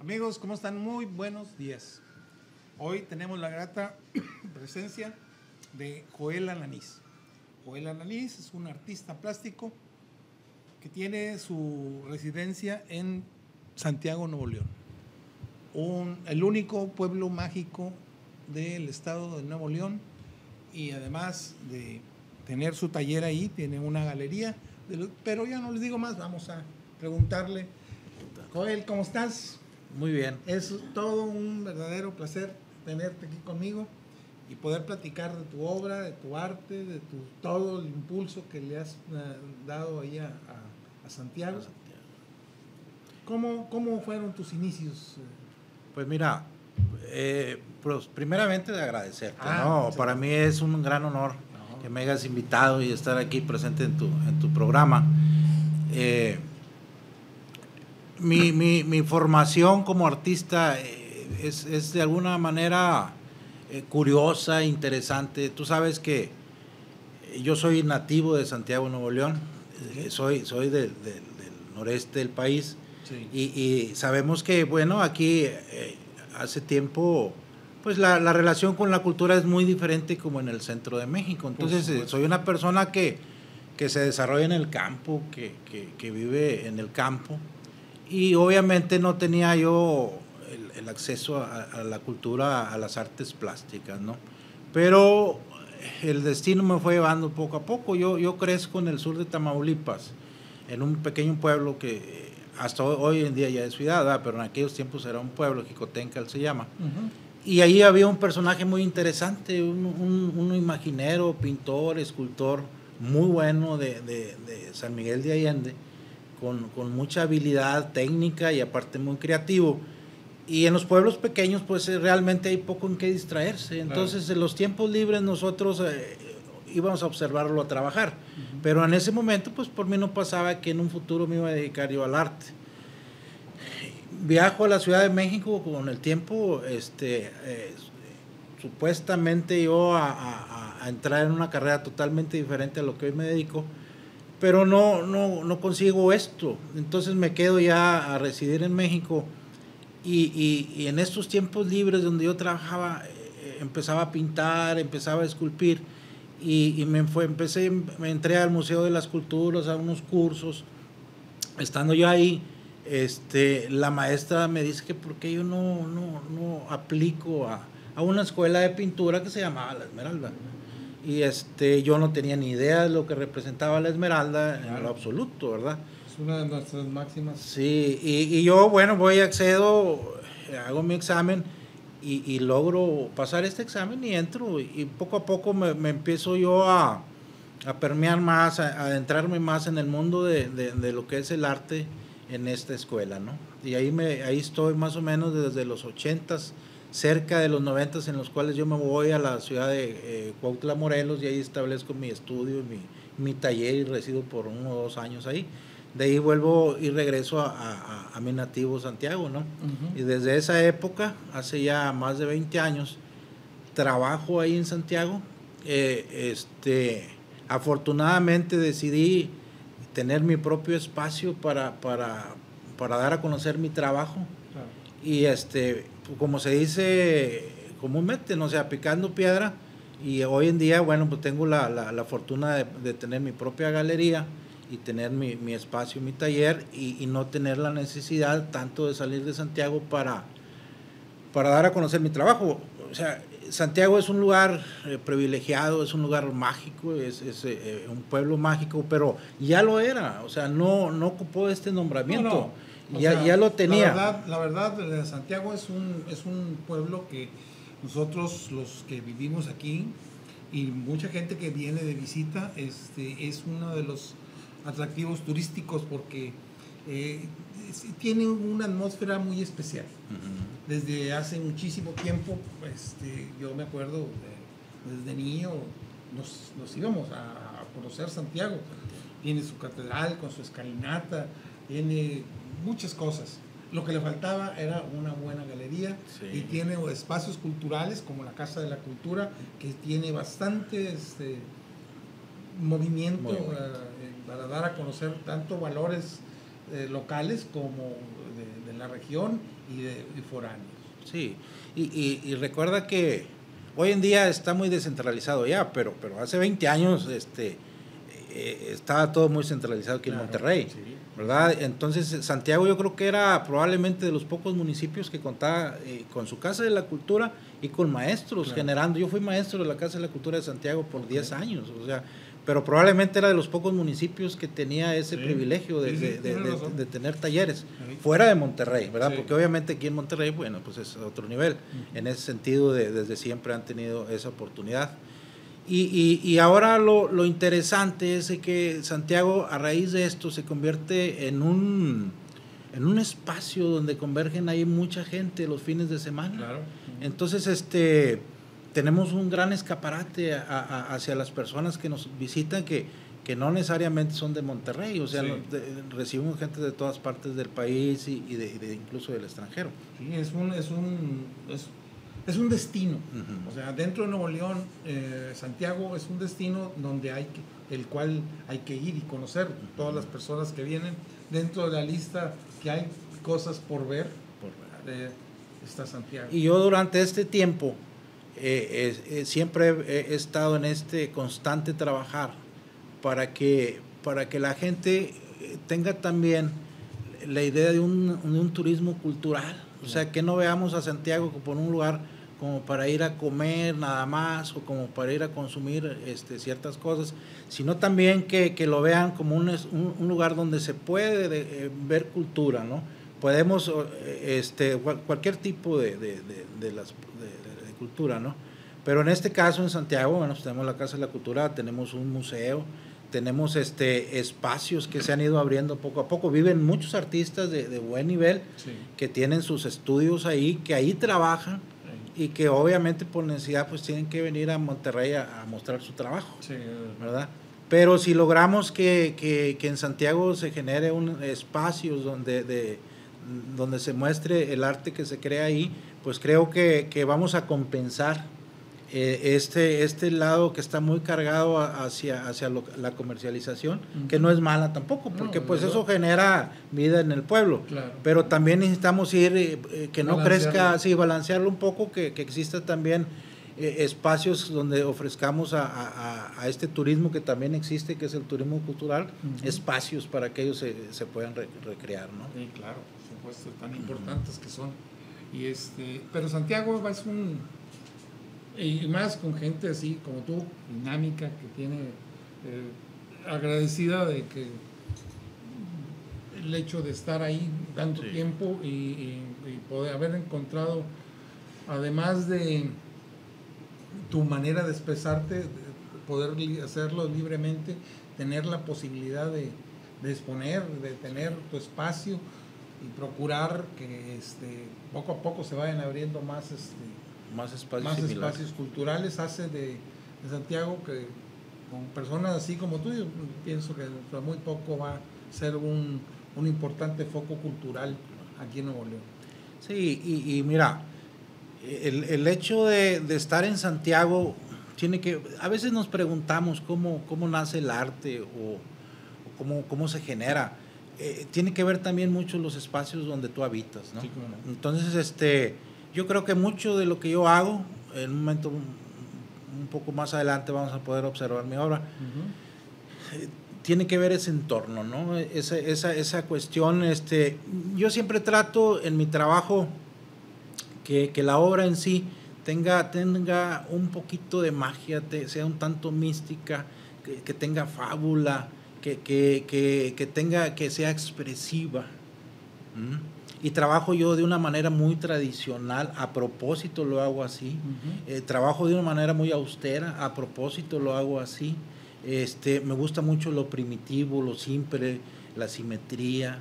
Amigos, ¿cómo están? Muy buenos días. Hoy tenemos la grata presencia de Joel Alanís. Joel Alanís es un artista plástico que tiene su residencia en Santiago, Nuevo León. El único pueblo mágico del estado de Nuevo León, y además de tener su taller ahí, tiene una galería, pero ya no les digo más, vamos a preguntarle. Joel, ¿cómo estás? Muy bien. Es todo un verdadero placer tenerte aquí conmigo y poder platicar de tu obra, de tu arte, de todo el impulso que le has dado ahí a Santiago. ¿Cómo fueron tus inicios? Pues mira, pues primeramente de agradecerte, ¿no? Para mí es un gran honor que me hayas invitado y estar aquí presente en tu programa. Mi formación como artista es de alguna manera curiosa, interesante. Tú sabes que yo soy nativo de Santiago, Nuevo León. Soy del noreste del país. Sí. Y sabemos que, bueno, aquí hace tiempo, pues la relación con la cultura es muy diferente como en el centro de México. Entonces, soy una persona que se desarrolla en el campo, que vive en el campo. Y obviamente no tenía yo el acceso a la cultura, a las artes plásticas, ¿no? Pero el destino me fue llevando poco a poco. Yo crezco en el sur de Tamaulipas, en un pequeño pueblo que hasta hoy en día ya es ciudad, ¿verdad? Pero en aquellos tiempos era un pueblo, Jicotencal se llama. Y ahí había un personaje muy interesante, un imaginero, pintor, escultor, muy bueno de San Miguel de Allende, con mucha habilidad técnica y aparte muy creativo. Y en los pueblos pequeños pues realmente hay poco en qué distraerse. Entonces claro, en los tiempos libres nosotros íbamos a observarlo a trabajar. Pero en ese momento pues por mí no pasaba que en un futuro me iba a dedicar yo al arte. Viajo a la Ciudad de México con el tiempo, supuestamente yo a entrar en una carrera totalmente diferente a lo que hoy me dedico, pero no consigo esto. Entonces me quedo ya a residir en México y en estos tiempos libres donde yo trabajaba, empezaba a pintar, empezaba a esculpir y me entré al Museo de las Culturas, a unos cursos. Estando yo ahí, la maestra me dice que por qué yo no aplico a una escuela de pintura que se llamaba La Esmeralda. Y yo no tenía ni idea de lo que representaba la esmeralda, claro, en lo absoluto, ¿verdad? Es una de nuestras máximas. Sí, y yo, bueno, accedo, hago mi examen y logro pasar este examen y entro. Y poco a poco me empiezo yo a permear más, a adentrarme más en el mundo de lo que es el arte en esta escuela, ¿no? Y ahí estoy más o menos desde los 80s, cerca de los 90s, en los cuales yo me voy a la ciudad de Cuautla, Morelos, y ahí establezco mi estudio, mi taller, y resido por 1 o 2 años ahí. De ahí vuelvo y regreso a mi nativo Santiago, ¿no? Y desde esa época, hace ya más de 20 años, trabajo ahí en Santiago. Afortunadamente decidí tener mi propio espacio para dar a conocer mi trabajo. Claro. Y como se dice comúnmente, no sé, picando piedra, y hoy en día, bueno, pues tengo la fortuna de tener mi propia galería y tener mi espacio, mi taller, y no tener la necesidad tanto de salir de Santiago para dar a conocer mi trabajo. O sea, Santiago es un lugar privilegiado, es un lugar mágico, es un pueblo mágico, pero ya lo era, o sea, no ocupó este nombramiento. Ya lo tenía. La verdad, Santiago es un pueblo que nosotros, los que vivimos aquí, y mucha gente que viene de visita, es uno de los atractivos turísticos porque tiene una atmósfera muy especial. Desde hace muchísimo tiempo, yo me acuerdo, desde niño nos íbamos a conocer Santiago. Tiene su catedral con su escalinata, tiene muchas cosas. Lo que le faltaba era una buena galería, sí, y tiene espacios culturales como la Casa de la Cultura, que tiene bastante movimiento para dar a conocer tanto valores locales como de la región y foráneos. Sí, y recuerda que hoy en día está muy descentralizado ya, pero hace 20 años estaba todo muy centralizado aquí, claro, en Monterrey, sí, ¿verdad? Entonces Santiago yo creo que era probablemente de los pocos municipios que contaba con su Casa de la Cultura y con maestros, claro, generando. Yo fui maestro de la Casa de la Cultura de Santiago por 10 años, o sea, pero probablemente era de los pocos municipios que tenía ese privilegio de tener talleres fuera de Monterrey, ¿verdad? Porque obviamente aquí en Monterrey, bueno, pues es otro nivel. En ese sentido, desde siempre han tenido esa oportunidad. Y ahora lo interesante es que Santiago, a raíz de esto, se convierte en un espacio donde convergen ahí mucha gente los fines de semana. Claro. Entonces, tenemos un gran escaparate hacia las personas que nos visitan, que no necesariamente son de Monterrey, o sea, recibimos gente de todas partes del país y incluso del extranjero. Sí, es un destino. O sea, dentro de Nuevo León, Santiago es un destino donde el cual hay que ir y conocer. Todas las personas que vienen, dentro de la lista que hay cosas por ver, está Santiago. Y yo durante este tiempo siempre he estado en este constante trabajar para que la gente tenga también la idea de un turismo cultural. O sea, que no veamos a Santiago por un lugar como para ir a comer nada más o como para ir a consumir ciertas cosas, sino también que lo vean como un lugar donde se puede ver cultura, ¿no? Podemos, cualquier tipo de cultura, ¿no? Pero en este caso en Santiago, bueno, pues tenemos la Casa de la Cultura, tenemos un museo, tenemos espacios que se han ido abriendo poco a poco. Viven muchos artistas de buen nivel, que tienen sus estudios ahí, que ahí trabajan y que obviamente por necesidad pues tienen que venir a Monterrey a mostrar su trabajo, ¿verdad? Pero si logramos que en Santiago se genere espacios donde se muestre el arte que se crea ahí, pues creo que vamos a compensar este lado que está muy cargado hacia la comercialización, que no es mala tampoco, porque pues eso genera vida en el pueblo, claro, pero también necesitamos ir, que no crezca, balancearlo un poco, que exista también espacios donde ofrezcamos a este turismo que también existe, que es el turismo cultural, espacios para que ellos se puedan recrear, ¿no? Sí, claro, por supuesto, tan importantes que son. Pero Santiago es y más con gente así como tú, dinámica, que tiene agradecida de que el hecho de estar ahí tanto tiempo y poder haber encontrado, además de tu manera de expresarte, de poder hacerlo libremente, tener la posibilidad de exponer, de tener tu espacio y procurar que poco a poco se vayan abriendo más espacios culturales, hace de Santiago, que con personas así como tú, yo pienso que dentro de muy poco va a ser un importante foco cultural aquí en Nuevo León. Sí, y mira, el hecho de estar en Santiago a veces nos preguntamos cómo nace el arte o cómo se genera. Tiene que ver también mucho los espacios donde tú habitas, ¿no? Sí, claro. Entonces, yo creo que mucho de lo que yo hago, en un momento un poco más adelante vamos a poder observar mi obra, tiene que ver ese entorno, ¿no? Esa cuestión, yo siempre trato en mi trabajo que la obra en sí tenga un poquito de magia, sea un tanto mística, que tenga fábula, que sea expresiva. Y trabajo yo de una manera muy tradicional, a propósito lo hago así. Trabajo de una manera muy austera, a propósito lo hago así. Me gusta mucho lo primitivo, lo simple, la simetría.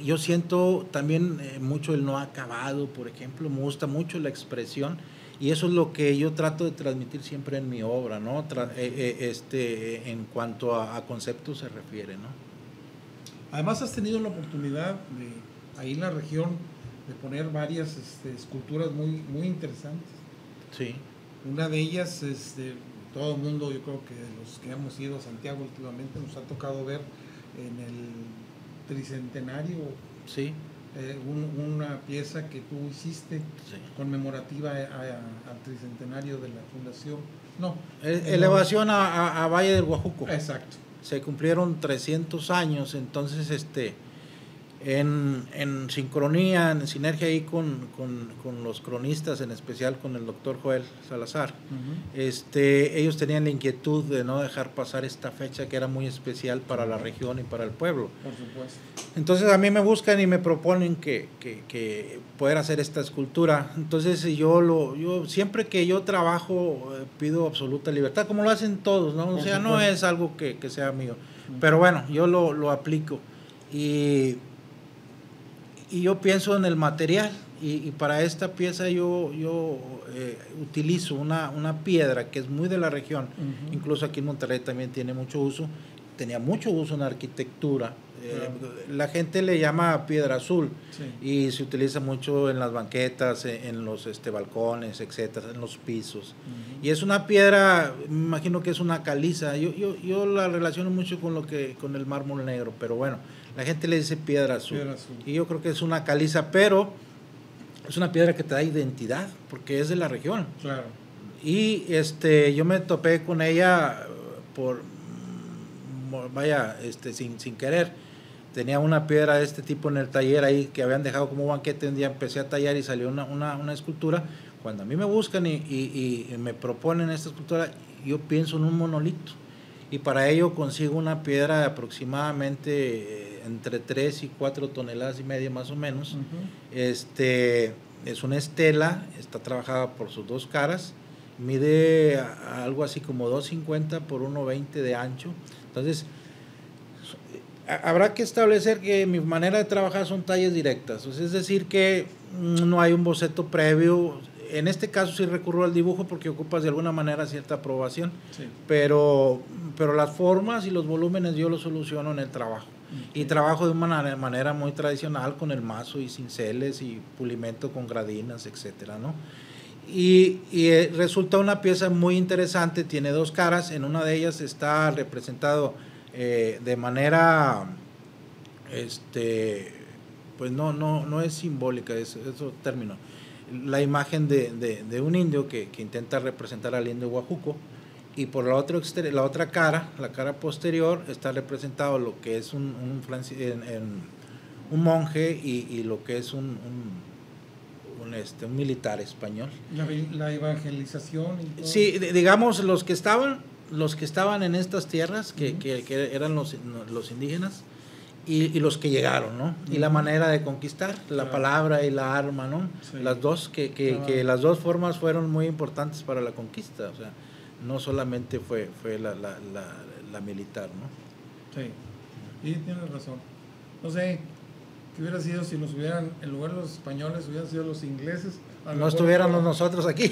Yo siento también mucho el no acabado, por ejemplo. Me gusta mucho la expresión, y eso es lo que yo trato de transmitir siempre en mi obra, ¿no? En cuanto a conceptos se refiere, ¿no? Además has tenido la oportunidad ahí en la región de poner varias esculturas muy, muy interesantes. Sí. Una de ellas, todo el mundo, yo creo que los que hemos ido a Santiago últimamente, nos ha tocado ver en el tricentenario, sí, una pieza que tú hiciste conmemorativa al tricentenario de la fundación. No. Elevación a Valle del Guajuco. Exacto. Se cumplieron 300 años, entonces en sincronía, en sinergia ahí con los cronistas, en especial con el doctor Joel Salazar, ellos tenían la inquietud de no dejar pasar esta fecha que era muy especial para la región y para el pueblo. Por supuesto. Entonces a mí me buscan y me proponen que poder hacer esta escultura. Entonces yo siempre que yo trabajo pido absoluta libertad, como lo hacen todos, ¿no? O sea, no es algo que sea mío. Pero bueno, yo lo aplico. Y yo pienso en el material y para esta pieza yo utilizo una piedra que es muy de la región, incluso aquí en Monterrey también tiene mucho uso, tenía mucho uso en la arquitectura. La gente le llama piedra azul y se utiliza mucho en las banquetas, en los balcones, etcétera, en los pisos. Y es una piedra, me imagino que es una caliza. Yo la relaciono mucho con el mármol negro, pero bueno, la gente le dice piedra azul. Y yo creo que es una caliza, pero es una piedra que te da identidad, porque es de la región. Claro. Y yo me topé con ella sin querer. Tenía una piedra de este tipo en el taller ahí que habían dejado como banquete. Un día empecé a tallar y salió una escultura. Cuando a mí me buscan y me proponen esta escultura, yo pienso en un monolito. Y para ello consigo una piedra de aproximadamente entre 3 y 4 toneladas y media más o menos. Es una estela, está trabajada por sus dos caras, mide algo así como 2.50 por 1.20 de ancho. Entonces, habrá que establecer que mi manera de trabajar son tallas directas, es decir, que no hay un boceto previo. En este caso sí recurro al dibujo porque ocupas de alguna manera cierta aprobación, pero las formas y los volúmenes yo los soluciono en el trabajo. Y trabajo de una manera muy tradicional con el mazo y cinceles y pulimento con gradinas, etcétera, ¿no? Y resulta una pieza muy interesante, tiene dos caras, en una de ellas está representado de manera, pues no es simbólica, es otro término, la imagen de un indio que intenta representar al indio Guajuco, y por la otra cara, la cara posterior, está representado lo que es un monje y lo que es un militar español. La evangelización y todo. Sí, digamos los que estaban en estas tierras que eran los indígenas y los que llegaron, ¿no? Y la manera de conquistar, la palabra y la arma, ¿no? Las dos que las dos formas fueron muy importantes para la conquista, o sea, no solamente fue la militar, ¿no? Sí, tienes razón. No sé qué hubiera sido si nos hubieran, en lugar de los españoles, hubieran sido los ingleses. No estuviéramos nosotros aquí.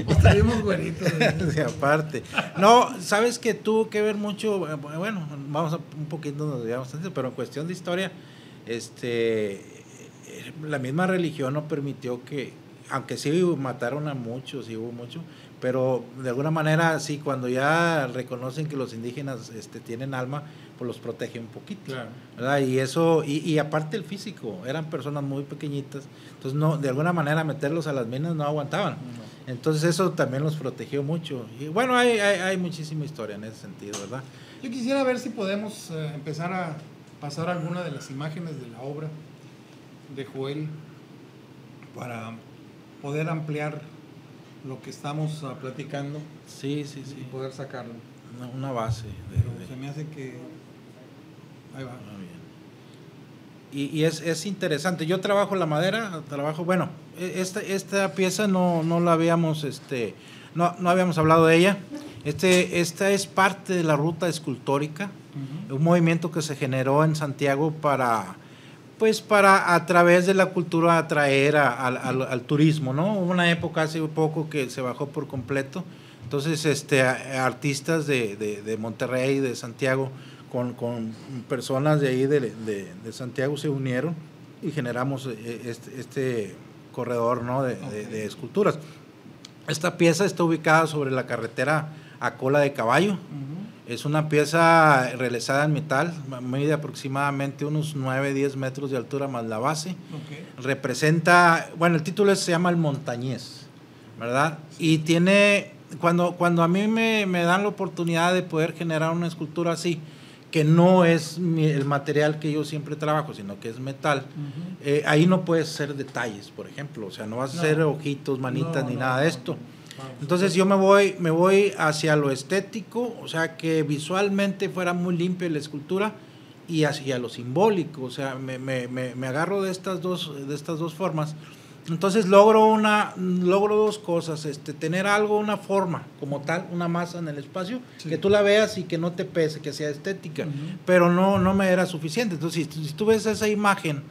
Estaríamos güeritos. Sí, aparte. No, sabes que tuvo que ver mucho, bueno, vamos a un poquito nos digamos antes, pero en cuestión de historia, la misma religión no permitió que, aunque sí mataron a muchos, sí hubo mucho, pero de alguna manera sí, cuando ya reconocen que los indígenas tienen alma, pues los protege un poquito, claro, ¿verdad? Y eso, y aparte el físico, eran personas muy pequeñitas, entonces no, de alguna manera meterlos a las minas no aguantaban, entonces eso también los protegió mucho, y bueno, hay muchísima historia en ese sentido, ¿verdad? Yo quisiera ver si podemos empezar a pasar alguna de las imágenes de la obra de Joel para poder ampliar lo que estamos platicando. Sí. Y poder sacarlo. Una base. Se me hace que... Ahí va. Bien. Y es interesante. Yo trabajo la madera, bueno, esta pieza no la habíamos, no habíamos hablado de ella. Esta es parte de la ruta escultórica, un movimiento que se generó en Santiago para a través de la cultura atraer al turismo, ¿no? Hubo una época hace poco que se bajó por completo, entonces artistas de Monterrey, de Santiago, con personas de ahí de Santiago se unieron y generamos este corredor, ¿no? de esculturas. Esta pieza está ubicada sobre la carretera a Cola de Caballo, Es una pieza realizada en metal, mide aproximadamente unos 9-10 metros de altura más la base. Okay. Representa, bueno, el título se llama El Montañés, ¿verdad? Sí. Y tiene, cuando a mí me dan la oportunidad de poder generar una escultura así, que no es el material que yo siempre trabajo, sino que es metal, ahí no puedes hacer detalles, por ejemplo, o sea, no vas a hacer ojitos, manitas, ni nada de esto. Entonces yo me voy hacia lo estético, o sea, que visualmente fuera muy limpia la escultura, y hacia lo simbólico, o sea, me agarro de estas dos formas. Entonces logro dos cosas, tener algo, una forma como tal, una masa en el espacio, sí, que tú la veas y que no te pese, que sea estética, pero no me era suficiente. Entonces si tú ves esa imagen,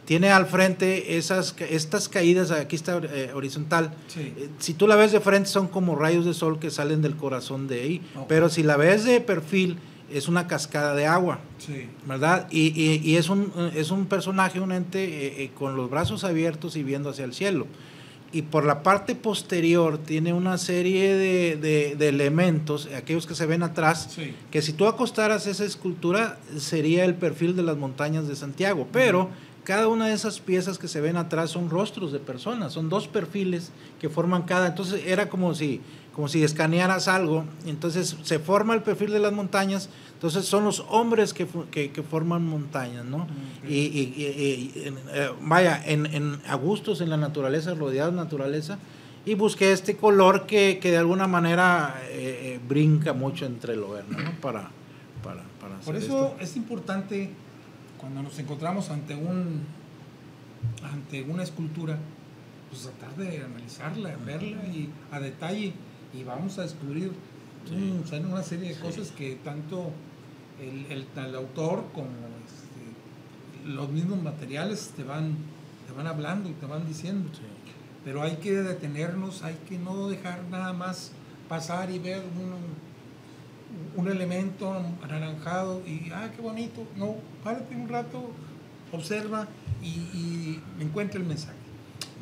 tiene al frente estas caídas, aquí está horizontal, sí, si tú la ves de frente son como rayos de sol que salen del corazón de ahí, pero si la ves de perfil es una cascada de agua, sí, ¿verdad? Y es un personaje, un ente con los brazos abiertos y viendo hacia el cielo. Y por la parte posterior tiene una serie de elementos, aquellos que se ven atrás, sí, que si tú acostaras esa escultura sería el perfil de las montañas de Santiago, pero cada una de esas piezas que se ven atrás son rostros de personas, son dos perfiles que forman cada, entonces era como si escanearas algo, entonces se forma el perfil de las montañas, entonces son los hombres que forman montañas, ¿no? Vaya, a gustos en la naturaleza, rodeados de naturaleza, y busqué este color que de alguna manera brinca mucho entre lo verde, ¿no? Para Por eso esto es importante cuando nos encontramos ante una escultura, pues tratar de analizarla, verla y a detalle, y vamos a descubrir una serie de cosas que tanto el autor como los mismos materiales te van hablando y te van diciendo. Sí. Pero hay que detenernos, hay que no dejar nada más pasar y ver un elemento anaranjado y qué bonito. No, párate un rato, observa y encuentra el mensaje.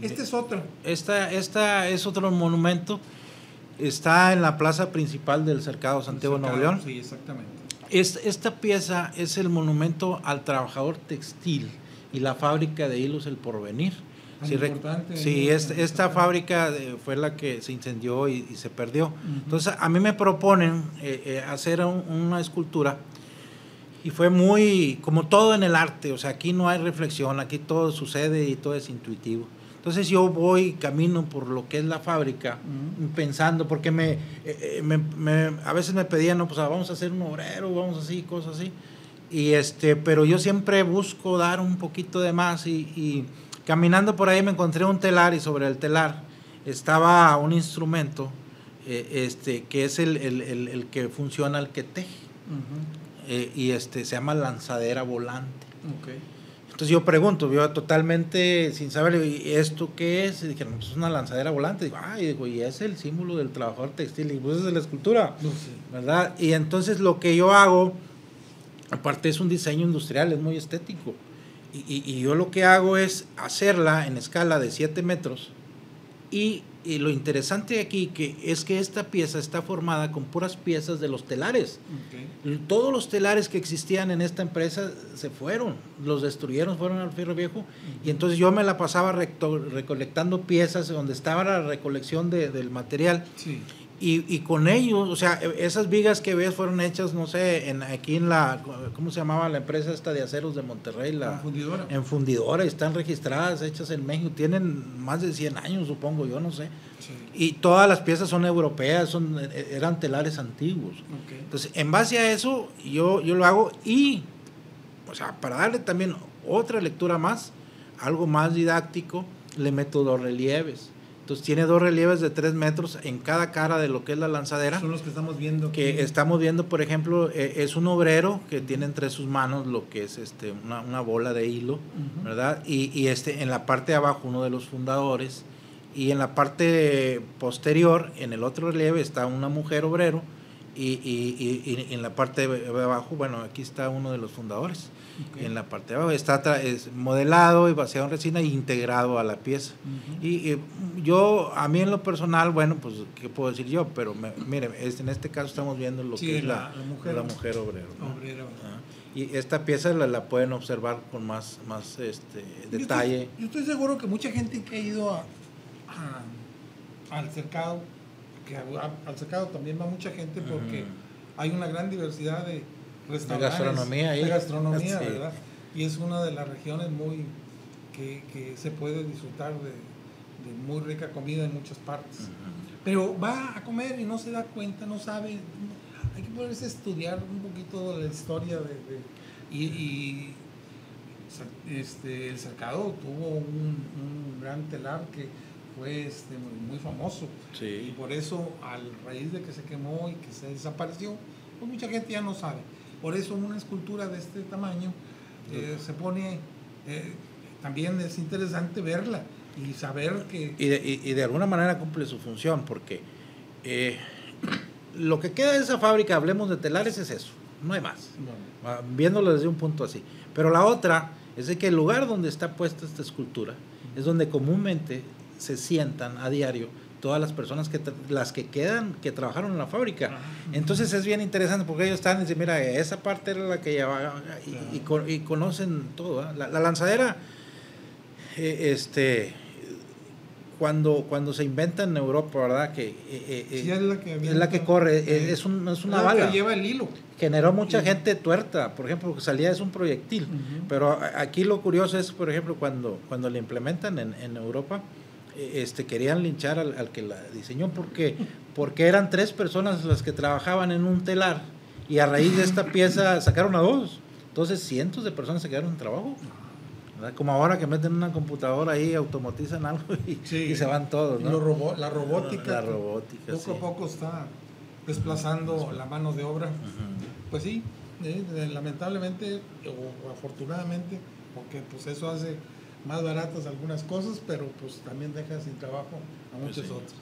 Este es otro. Esta es otro monumento. Está en la plaza principal del Cercado Santiago, Nuevo León. Sí, exactamente. Esta pieza es el monumento al trabajador textil y la fábrica de hilos El Porvenir. Sí, esta fábrica fue la que se incendió y se perdió. Entonces a mí me proponen hacer una escultura, y fue muy, como todo en el arte, o sea, aquí no hay reflexión, aquí todo sucede y todo es intuitivo. Entonces yo camino por lo que es la fábrica, pensando, porque a veces me pedían, no, pues vamos a hacer un obrero, vamos así, cosas así, pero yo siempre busco dar un poquito de más, y caminando por ahí me encontré un telar, y sobre el telar estaba un instrumento que es el que funciona, el que teje, se llama lanzadera volante. Okay. Entonces yo pregunto, yo totalmente sin saber, ¿y esto qué es? Y dijeron, pues es una lanzadera volante. Y es el símbolo del trabajador textil, y pues es de la escultura, ¿verdad? Y entonces lo que yo hago, aparte es un diseño industrial, es muy estético, y yo lo que hago es hacerla en escala de 7 metros, y lo interesante aquí es que esta pieza está formada con puras piezas de los telares. Okay. Todos los telares que existían en esta empresa se fueron, los destruyeron, fueron al Fierro Viejo, y entonces yo me la pasaba recolectando piezas donde estaba la recolección del material. Sí. Y con ellos, o sea, esas vigas que ves fueron hechas, no sé, aquí en ¿cómo se llamaba la empresa esta de aceros de Monterrey? Fundidora. En Fundidora, están registradas, hechas en México, tienen más de 100 años, supongo, yo no sé. Sí. Y todas las piezas son europeas, eran telares antiguos. Okay. Entonces, en base a eso, yo lo hago, y, o sea, para darle también otra lectura más, algo más didáctico, le meto 2 relieves. Entonces tiene 2 relieves de 3 metros en cada cara de lo que es la lanzadera. Son los que estamos viendo. Que estamos viendo, por ejemplo, es un obrero que tiene entre sus manos lo que es una bola de hilo, ¿verdad? Y en la parte de abajo uno de los fundadores, y en la parte posterior, en el otro relieve, está una mujer obrero, y en la parte de abajo, bueno, aquí está uno de los fundadores. Okay. En la parte de abajo está es modelado y vaciado en resina e integrado a la pieza. Y a mí en lo personal, bueno, pues, ¿qué puedo decir yo? Pero miren, en este caso estamos viendo lo que es la mujer obrero, ¿no? Y esta pieza la pueden observar con más detalle. Yo estoy seguro que mucha gente que ha ido al cercado, que al cercado también va mucha gente porque hay una gran diversidad de restaurantes, de gastronomía, sí. ¿Verdad? Y es una de las regiones muy que se puede disfrutar de muy rica comida en muchas partes. Pero va a comer y no se da cuenta, no sabe. Hay que ponerse a estudiar un poquito de la historia el cercado tuvo un gran telar que fue muy famoso, sí. Y por eso a raíz de que se quemó y que se desapareció, pues mucha gente ya no sabe. Por eso una escultura de este tamaño se pone, también es interesante verla y saber que... Y de alguna manera cumple su función, porque lo que queda de esa fábrica, hablemos de telares, es eso, no hay más, viéndolo desde un punto así. Pero la otra es de que el lugar donde está puesta esta escultura es donde comúnmente se sientan a diario todas las personas que trabajaron en la fábrica. Entonces es bien interesante porque ellos están y dicen, mira, esa parte era la que llevaba y conocen todo, ¿eh? La lanzadera, cuando se inventa en Europa, ¿verdad? Que, sí, es la que corre, es una bala. Que lleva el hilo. Generó mucha gente tuerta, por ejemplo, que salía es un proyectil. Pero aquí lo curioso es, por ejemplo, cuando la implementan en Europa, querían linchar al que la diseñó porque eran 3 personas las que trabajaban en un telar y a raíz de esta pieza sacaron a 2. Entonces cientos de personas se quedaron sin trabajo. ¿Verdad? Como ahora que meten una computadora ahí, automatizan algo y se van todos, ¿no? La robótica. Poco a poco está desplazando la mano de obra. Pues sí, lamentablemente o afortunadamente, porque pues eso hace más baratas algunas cosas, pero pues también deja sin trabajo a muchas otras.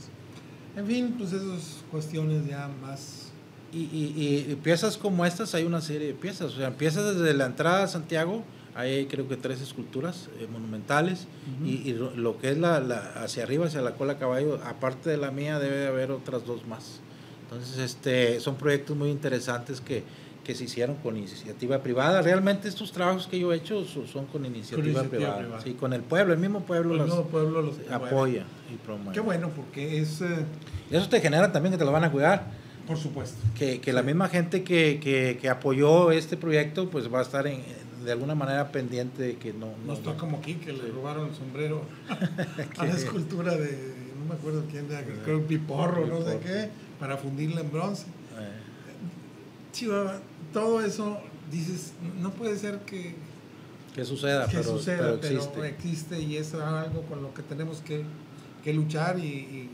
En fin, pues esas cuestiones ya más... Y piezas como estas, hay una serie de piezas, o sea, piezas desde la entrada a Santiago, hay creo que 3 esculturas monumentales, y lo que es hacia arriba, hacia la cola caballo, aparte de la mía, debe de haber otras 2 más. Entonces, son proyectos muy interesantes que se hicieron con iniciativa privada. Realmente estos trabajos que yo he hecho son con iniciativa privada. Sí, con el mismo pueblo los apoya y promueve. Qué bueno, porque eso te genera también que te lo van a cuidar. Por supuesto. Que la misma gente que apoyó este proyecto pues va a estar de alguna manera pendiente de que no está como aquí, que le robaron el sombrero a la escultura de, no me acuerdo quién, creo Piporro, no sé qué, para fundirla en bronce. Chihuahua, todo eso, dices, no puede ser que suceda, pero existe y es algo con lo que tenemos que luchar y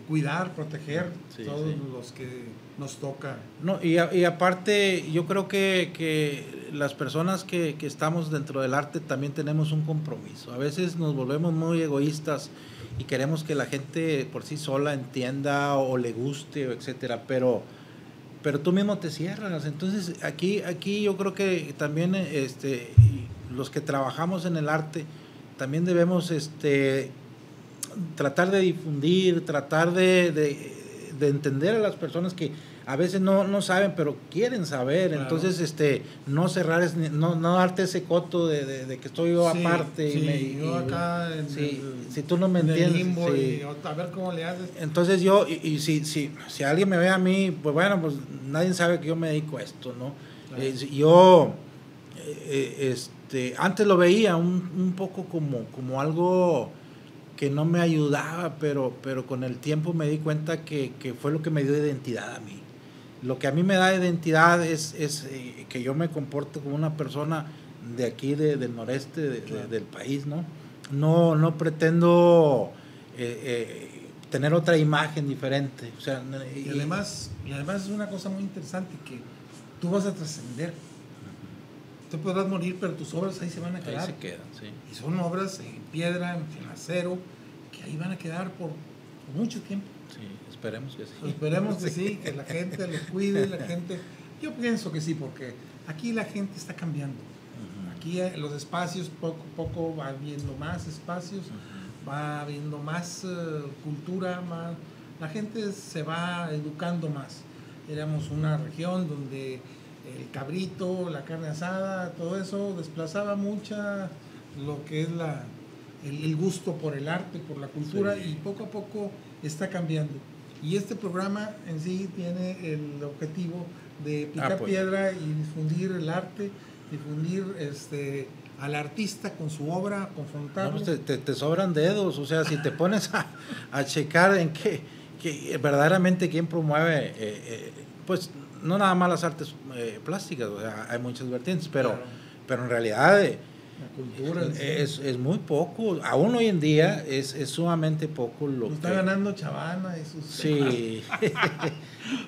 cuidar, proteger todos los que nos toca. No, y aparte, yo creo que las personas que estamos dentro del arte también tenemos un compromiso. A veces nos volvemos muy egoístas y queremos que la gente por sí sola entienda o le guste, etcétera, pero tú mismo te cierras. Entonces aquí yo creo que también los que trabajamos en el arte también debemos tratar de difundir, tratar de entender a las personas que a veces no saben, pero quieren saber. Claro. Entonces no cerrar, no darte ese coto de que estoy yo aparte. Yo acá si tú no me entiendes, limbo y a ver cómo le haces. Entonces yo, si alguien me ve a mí, pues bueno, pues nadie sabe que yo me dedico a esto, ¿no? Claro. Yo antes lo veía un poco como algo que no me ayudaba, pero con el tiempo me di cuenta que fue lo que me dio identidad a mí. Lo que a mí me da identidad es que yo me comporto como una persona de aquí, del noreste claro. del país, ¿no? No pretendo tener otra imagen diferente. O sea, y además es una cosa muy interesante, que tú vas a trascender. Tú podrás morir, pero tus obras ahí se van a quedar. Ahí se quedan, sí. Y son obras en piedra, en acero, que ahí van a quedar por mucho tiempo. Sí, esperemos que sí. Esperemos que sí, que la gente lo cuide, la gente... Yo pienso que sí, porque aquí la gente está cambiando. Aquí los espacios, poco a poco va habiendo más espacios, va habiendo más cultura, más, la gente se va educando más. Éramos una región donde el cabrito, la carne asada, todo eso desplazaba mucha lo que es el gusto por el arte, por la cultura, sí. Y poco a poco está cambiando. Y este programa en sí tiene el objetivo de picar piedra y difundir el arte, difundir al artista con su obra, confrontarlo. No, pues te sobran dedos, o sea, si te pones a checar en qué verdaderamente quién promueve, pues no nada más las artes plásticas, o sea, hay muchas vertientes, pero, claro. Pero en realidad la cultura es muy poco, aún hoy en día es sumamente poco lo está ganando Chavana y sus sí.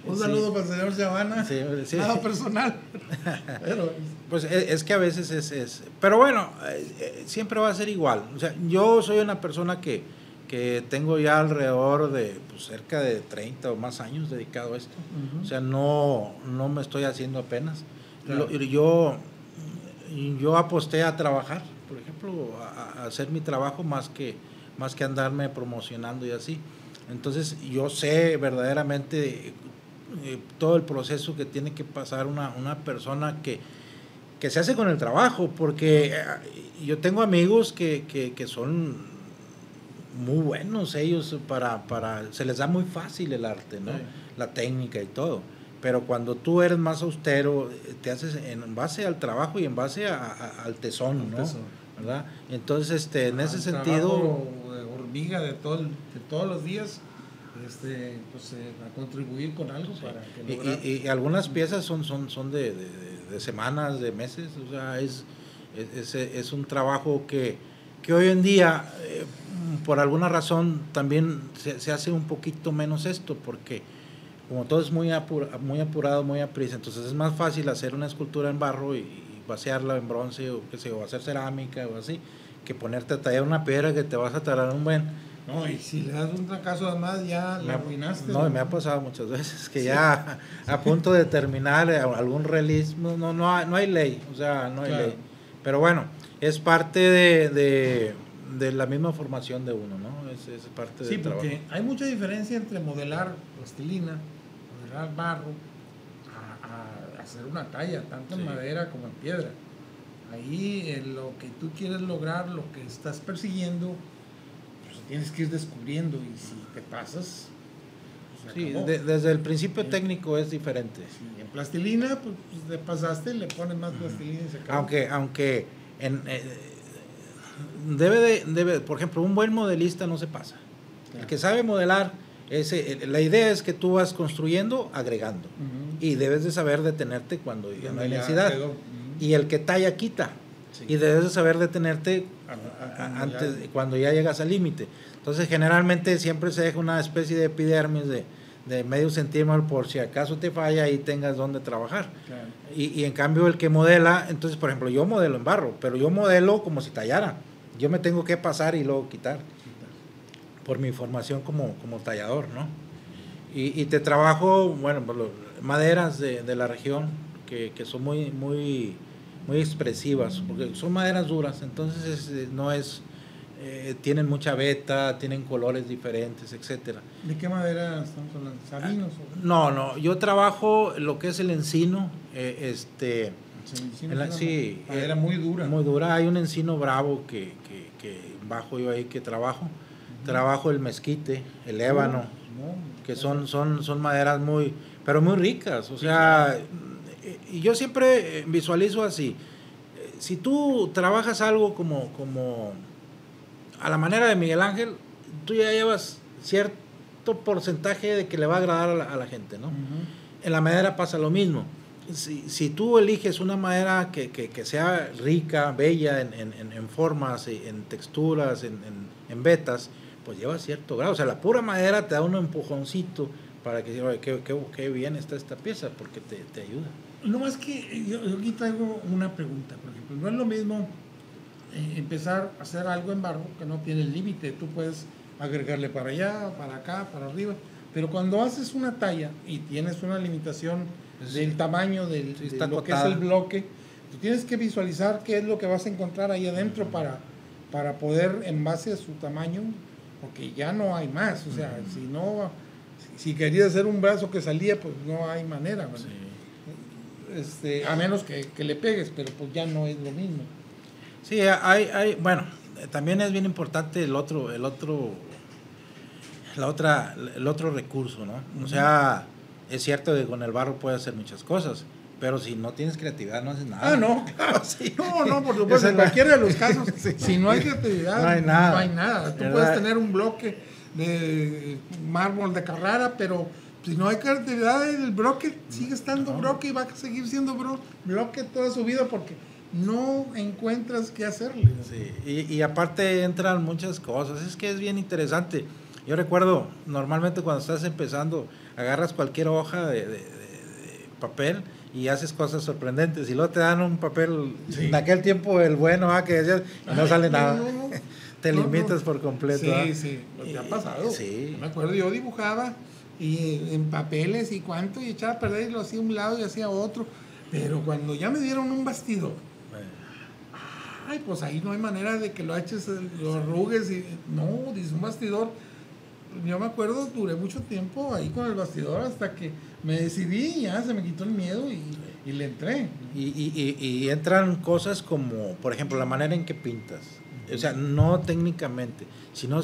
Un saludo para el señor Chavana, sí. Nada personal. Pero pues es que a veces es pero bueno, siempre va a ser igual. O sea, yo soy una persona que tengo ya alrededor de pues, cerca de 30 o más años dedicado a esto. O sea, no me estoy haciendo apenas. Claro. Yo aposté a trabajar, por ejemplo, a hacer mi trabajo más que andarme promocionando y así. Entonces yo sé verdaderamente todo el proceso que tiene que pasar una persona que se hace con el trabajo, porque yo tengo amigos que son muy buenos ellos se les da muy fácil el arte, ¿no? Sí. La técnica y todo. Pero cuando tú eres más austero, te haces en base al trabajo y en base al tesón, ¿no? ¿Verdad? Entonces, en ese sentido... de hormiga de todos los días, pues a contribuir con algo, sí. Para que lograr... y algunas piezas son de semanas, de meses, o sea, es un trabajo que hoy en día, por alguna razón, también se hace un poquito menos esto, porque como todo es muy apurado, muy aprisa, entonces es más fácil hacer una escultura en barro y vaciarla en bronce o hacer cerámica o así, que ponerte a tallar una piedra que te vas a tardar un buen. No, y si le das un fracaso además ya la arruinaste. No, me ha pasado muchas veces que sí. Ya a punto de terminar algún release, no hay ley, o sea, no hay ley. Pero bueno, es parte de la misma formación de uno, ¿no? Es parte del trabajo. Sí, porque hay mucha diferencia entre modelar plastilina, modelar barro, a hacer una talla, tanto en madera como en piedra. Ahí lo que tú quieres lograr, lo que estás persiguiendo, pues tienes que ir descubriendo, y si te pasas, pues sí, desde el principio técnico es diferente. Sí, en plastilina, pues te pasaste, le pones más plastilina y se acabó. Aunque debe, por ejemplo, un buen modelista no se pasa. Claro. El que sabe modelar, la idea es que tú vas construyendo, agregando. Y debes de saber detenerte cuando ya no hay necesidad. Y el que talla, quita. Sí. Y debes de saber detenerte cuando ya llegas al límite. Entonces, generalmente siempre se deja una especie de epidermis de medio centímetro por si acaso te falla y tengas donde trabajar. Claro. Y en cambio el que modela, entonces por ejemplo yo modelo en barro, pero yo modelo como si tallara. Yo me tengo que pasar y luego quitar. Por mi formación como tallador, ¿no? Y te trabajo, bueno, maderas de la región que son muy expresivas, porque son maderas duras, entonces no es... tienen mucha veta, tienen colores diferentes, etcétera. ¿De qué madera estamos hablando? ¿Sabinos? No, yo trabajo lo que es el encino, sí, madera muy dura. Muy dura, hay un encino bravo que bajo yo ahí que trabajo. Trabajo el mezquite, el ébano, que son maderas pero muy ricas, o sea, y yo siempre visualizo así, si tú trabajas algo como a la manera de Miguel Ángel, tú ya llevas cierto porcentaje de que le va a agradar a la gente, ¿no? En la madera pasa lo mismo. Si tú eliges una madera que sea rica, bella en formas, en texturas, en vetas, pues lleva cierto grado. O sea, la pura madera te da un empujoncito para que diga, qué bien está esta pieza, porque te ayuda. No más que yo aquí traigo una pregunta, por ejemplo, no es lo mismo empezar a hacer algo en barro que no tiene límite. Tú puedes agregarle para allá, para acá, para arriba. Pero cuando haces una talla y tienes una limitación del tamaño de lo que es el bloque, tú tienes que visualizar qué es lo que vas a encontrar ahí adentro para poder, en base a su tamaño, porque ya no hay más. O sea, si querías hacer un brazo que salía, pues no hay manera, ¿verdad? Sí. A menos que le pegues, pero pues ya no es lo mismo. Sí, bueno, también es bien importante el otro recurso, ¿no? O sea, es cierto que con el barro puedes hacer muchas cosas, pero si no tienes creatividad no haces nada. Ah, no, claro. Sí. No, por supuesto, en cualquiera de los casos, sí. Si no hay creatividad, no hay nada. Tú puedes tener un bloque de mármol de Carrara, pero si no hay creatividad, el bloque sigue estando bloque y va a seguir siendo bloque toda su vida porque no encuentras qué hacerle. Sí, y aparte entran muchas cosas, es que es bien interesante. Yo recuerdo, normalmente cuando estás empezando, agarras cualquier hoja de papel y haces cosas sorprendentes, y luego te dan un papel, en aquel tiempo el bueno, que decías, y no sale nada. Te limitas por completo. Sí, lo que ha pasado. Sí. Me acuerdo, yo dibujaba y en papeles y cuánto, y echaba a perder y lo hacía a un lado y hacía otro. Pero cuando ya me dieron un bastidor, pues ahí no hay manera de que lo eches, lo arrugues. No, dice un bastidor. Yo me acuerdo, duré mucho tiempo ahí con el bastidor hasta que me decidí y ya se me quitó el miedo y le entré. Y entran cosas como, por ejemplo, la manera en que pintas. O sea, no técnicamente, sino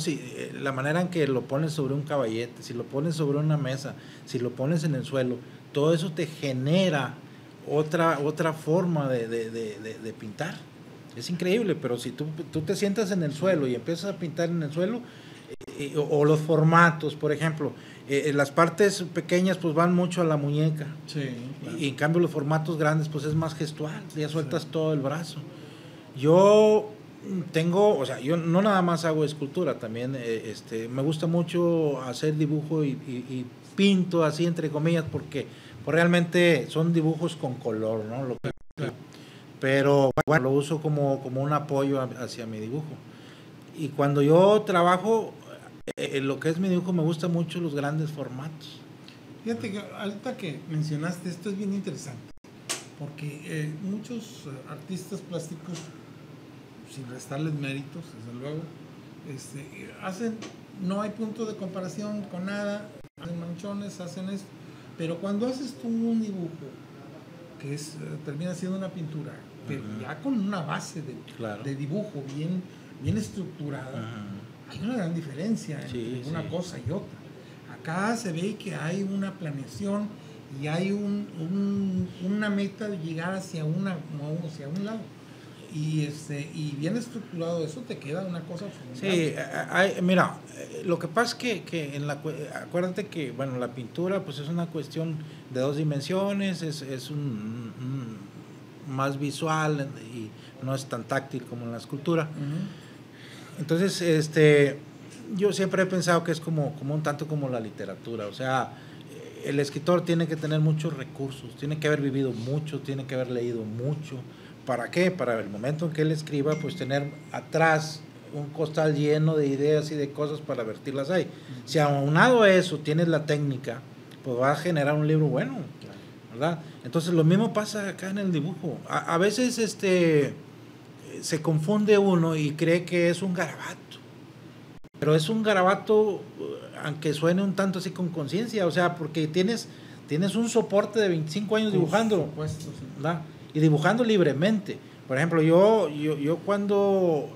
la manera en que lo pones sobre un caballete, si lo pones sobre una mesa, si lo pones en el suelo, todo eso te genera otra forma de pintar. Es increíble, pero si tú te sientas en el suelo y empiezas a pintar en el suelo, o los formatos, por ejemplo, las partes pequeñas pues van mucho a la muñeca, sí, claro. Y en cambio los formatos grandes pues es más gestual, ya sueltas todo el brazo. Yo yo no nada más hago escultura, también me gusta mucho hacer dibujo y pinto así entre comillas porque realmente son dibujos con color, ¿no? Pero bueno, lo uso como un apoyo hacia mi dibujo. Y cuando yo trabajo, lo que es mi dibujo, me gusta mucho los grandes formatos. Fíjate que ahorita que mencionaste esto es bien interesante, porque muchos artistas plásticos, sin restarles méritos, desde luego, no hay punto de comparación con nada, hacen manchones, hacen esto, pero cuando haces tú un dibujo, que termina siendo una pintura, pero ya con una base de dibujo bien estructurada, hay una gran diferencia entre una cosa y otra. Acá se ve que hay una planeación y hay una meta de llegar hacia un lado. Y bien estructurado eso, te queda una cosa formidable. Sí, mira, lo que pasa es que acuérdate que, bueno, la pintura pues es una cuestión de dos dimensiones, es un más visual y no es tan táctil como en la escultura. Entonces, yo siempre he pensado que es como un tanto como la literatura, o sea, el escritor tiene que tener muchos recursos, tiene que haber vivido mucho, tiene que haber leído mucho. ¿Para qué? Para el momento en que él escriba, pues tener atrás un costal lleno de ideas y de cosas para vertirlas ahí. Si aunado a eso tienes la técnica, pues va a generar un libro bueno, ¿verdad? Entonces lo mismo pasa acá en el dibujo. A veces se confunde uno y cree que es un garabato, pero es un garabato, aunque suene un tanto así con conciencia, o sea, porque tienes un soporte de 25 años dibujando, por supuesto, sí. ¿verdad? Y dibujando libremente. Por ejemplo, yo cuando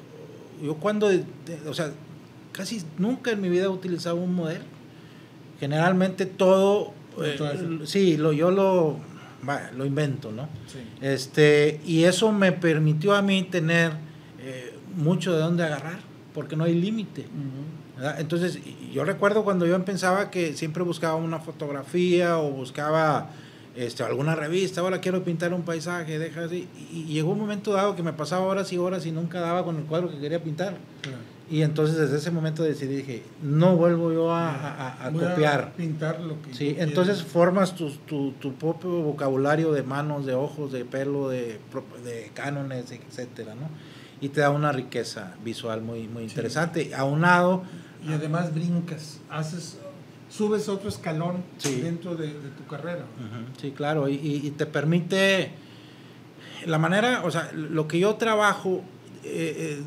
o sea, casi nunca en mi vida he utilizado un modelo. Generalmente todo, yo lo invento, ¿no? Sí. Y eso me permitió a mí tener mucho de dónde agarrar, porque no hay límite. Entonces, yo recuerdo cuando yo pensaba que siempre buscaba una fotografía o buscaba alguna revista, ahora quiero pintar un paisaje, deja así, y llegó un momento dado que me pasaba horas y horas y nunca daba con el cuadro que quería pintar. Claro. Y entonces desde ese momento dije, no vuelvo yo a copiar. A pintar lo que sí, entonces formas tu propio vocabulario de manos, de ojos, de pelo, de cánones, etcétera, ¿no? Y te da una riqueza visual muy interesante, aunado Y además brincas, subes otro escalón dentro de tu carrera. Sí, claro, y te permite la manera, o sea, lo que yo trabajo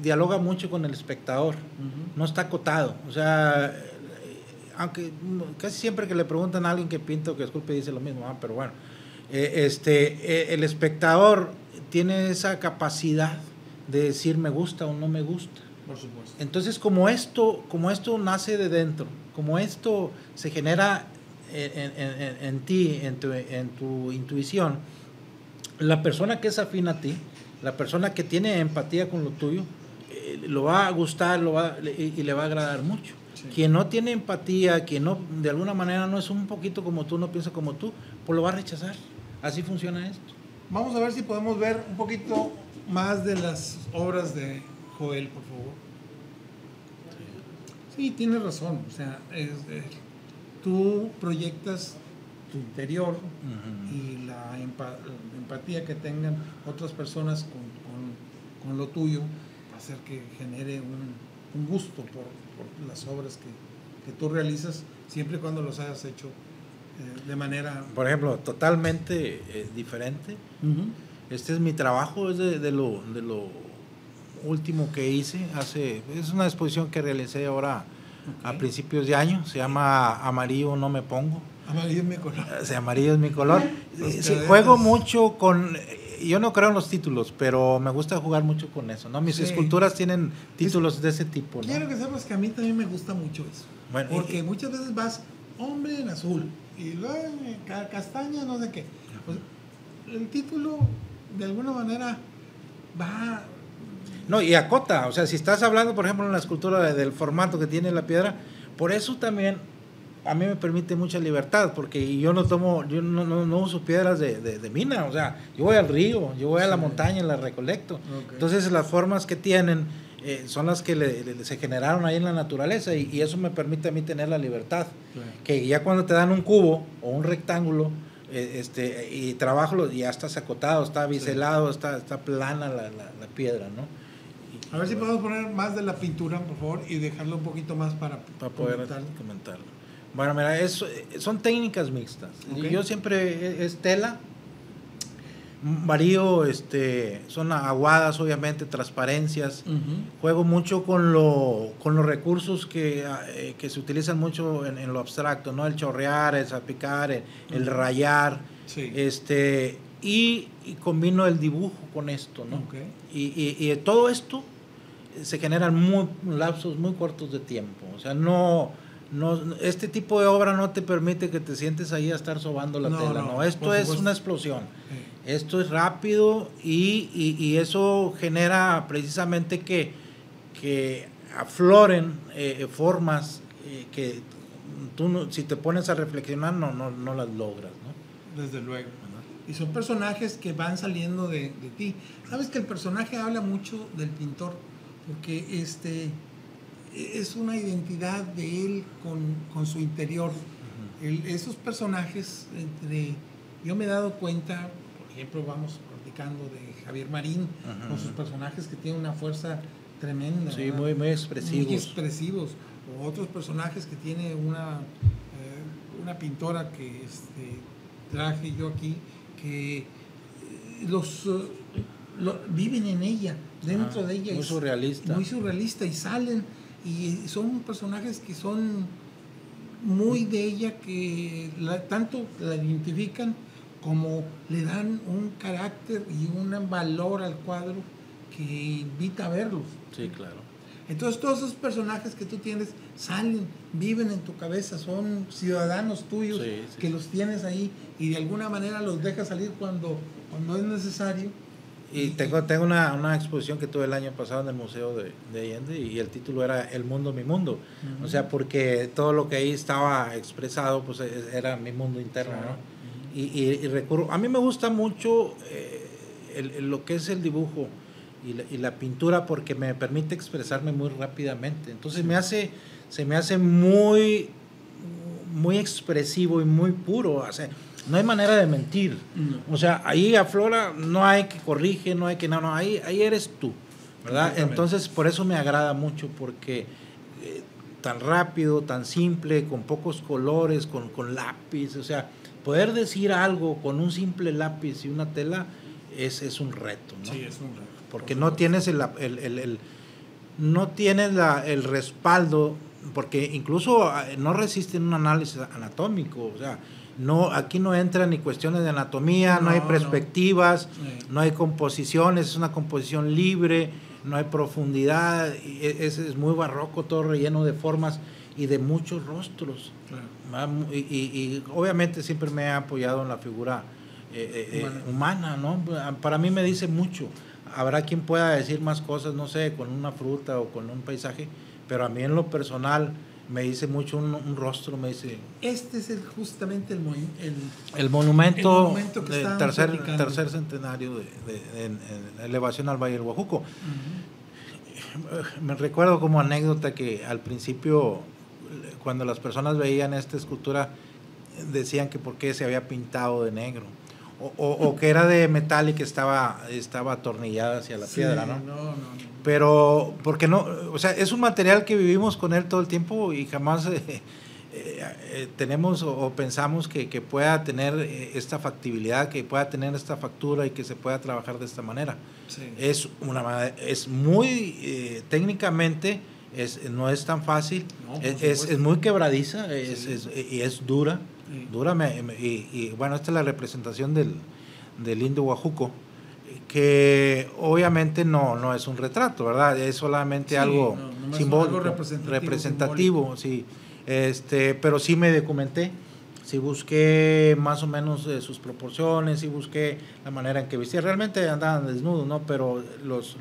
dialoga mucho con el espectador, no está acotado, o sea, aunque casi siempre que le preguntan a alguien que pinta o que esculpe dice lo mismo, pero bueno, el espectador tiene esa capacidad de decir me gusta o no me gusta. Por supuesto. Entonces, como esto nace de dentro, como esto se genera en ti, en tu intuición, la persona que es afín a ti, la persona que tiene empatía con lo tuyo, lo va a gustar y le va a agradar mucho. Sí. Quien no tiene empatía, quien no, de alguna manera no es un poquito como tú, no piensa como tú, pues lo va a rechazar. Así funciona esto. Vamos a ver si podemos ver un poquito más de las obras de Joel, por favor. Sí, tienes razón. O sea, tú proyectas tu interior y la empatía que tengan otras personas con lo tuyo va a hacer que genere un gusto por las obras que tú realizas, siempre y cuando los hayas hecho de manera... Por ejemplo, totalmente diferente. Este es mi trabajo, es de lo último que hice. Es una exposición que realicé ahora a principios de año, se llama Amarillo no me pongo. Amarillo es mi color. Amarillo es mi color. Sí, juego mucho con... Yo no creo en los títulos, pero me gusta jugar mucho con eso, ¿no? Mis esculturas tienen títulos de ese tipo, ¿no? Quiero que sepas que a mí también me gusta mucho eso. Bueno, porque muchas veces vas hombre en azul y luego castaña, no sé qué. Pues, el título, de alguna manera, va... No, y acota, o sea, si estás hablando, por ejemplo, en la escultura del formato que tiene la piedra, por eso también a mí me permite mucha libertad, porque yo no uso piedras de mina, o sea, yo voy al río, yo voy a la montaña, las recolecto. Entonces las formas que tienen son las que se generaron ahí en la naturaleza, y eso me permite a mí tener la libertad, que ya cuando te dan un cubo o un rectángulo, y trabajo, ya estás acotado, está biselado, está plana la piedra, ¿no? A ver si podemos poner más de la pintura, por favor, y dejarlo un poquito más para poder comentarlo. Bueno, mira, son técnicas mixtas. Yo siempre es tela, varío, son aguadas, obviamente, transparencias. Juego mucho con los recursos que se utilizan mucho en lo abstracto, ¿no? El chorrear, el salpicar, el rayar. Sí. Y combino el dibujo con esto, ¿no? Y todo esto se generan lapsos muy cortos de tiempo. O sea, este tipo de obra no te permite que te sientes ahí a estar sobando la tela. No, esto es una explosión. Esto es rápido y eso genera precisamente que afloren formas que tú, si te pones a reflexionar, no las logras, ¿no? Desde luego. Y son personajes que van saliendo de ti. Sabes que el personaje habla mucho del pintor, porque es una identidad de él con su interior. Esos personajes, yo me he dado cuenta, por ejemplo, vamos platicando de Javier Marín, con sus personajes que tienen una fuerza tremenda. Sí, muy expresivos. Muy expresivos. O otros personajes que tiene una pintora que traje yo aquí, que viven en ella, dentro de ella. Muy surrealista. Muy surrealista, y salen, y son personajes que son muy de ella, que tanto la identifican como le dan un carácter y un valor al cuadro que invita a verlos. Sí, claro. Entonces todos esos personajes que tú tienes salen, viven en tu cabeza, son ciudadanos tuyos, que los tienes ahí y de alguna manera los dejas salir cuando es necesario. Y tengo una exposición que tuve el año pasado en el Museo de Allende, y el título era El Mundo, Mi Mundo. O sea, porque todo lo que ahí estaba expresado pues era mi mundo interno, ¿no? Y recurro, a mí me gusta mucho lo que es el dibujo y la pintura, porque me permite expresarme muy rápidamente. Entonces se me hace muy expresivo y muy puro. O sea, no hay manera de mentir. O sea, ahí aflora, no hay que corrige, no hay que... No, ahí eres tú, ¿verdad? Entonces, por eso me agrada mucho, porque tan rápido, tan simple, con pocos colores, con lápiz, o sea, poder decir algo con un simple lápiz y una tela es un reto, ¿no? Sí, es un reto. Porque no tienes no tienes el respaldo, porque incluso no resisten un análisis anatómico, o sea, aquí no entran ni cuestiones de anatomía, no hay perspectivas, no hay composiciones, es una composición libre, no hay profundidad, es muy barroco, todo relleno de formas y de muchos rostros. Claro. Y obviamente siempre me he apoyado en la figura humana, ¿no? Para mí me dice mucho. Habrá quien pueda decir más cosas, no sé, con una fruta o con un paisaje, pero a mí en lo personal me dice mucho un rostro, me dice... Este es justamente el monumento que del tercer centenario de elevación al Valle del Guajuco. Me recuerdo como anécdota que al principio, cuando las personas veían esta escultura, decían que por qué se había pintado de negro, o que era de metal y que estaba atornillada hacia la piedra, ¿no? No. Pero, porque no, o sea, es un material que vivimos con él todo el tiempo y jamás tenemos o pensamos que pueda tener esta factibilidad, que pueda tener esta factura y que se pueda trabajar de esta manera. Sí. Es muy técnicamente, no es tan fácil, es muy quebradiza, y es dura. Sí. Dura, y bueno, esta es la representación del indio Guajuco, que obviamente no es un retrato, ¿verdad? Es solamente algo simbólico, algo representativo, sí. Pero sí me documenté, sí busqué más o menos sus proporciones, sí busqué la manera en que vestía. Realmente andaban desnudos, ¿no? Pero los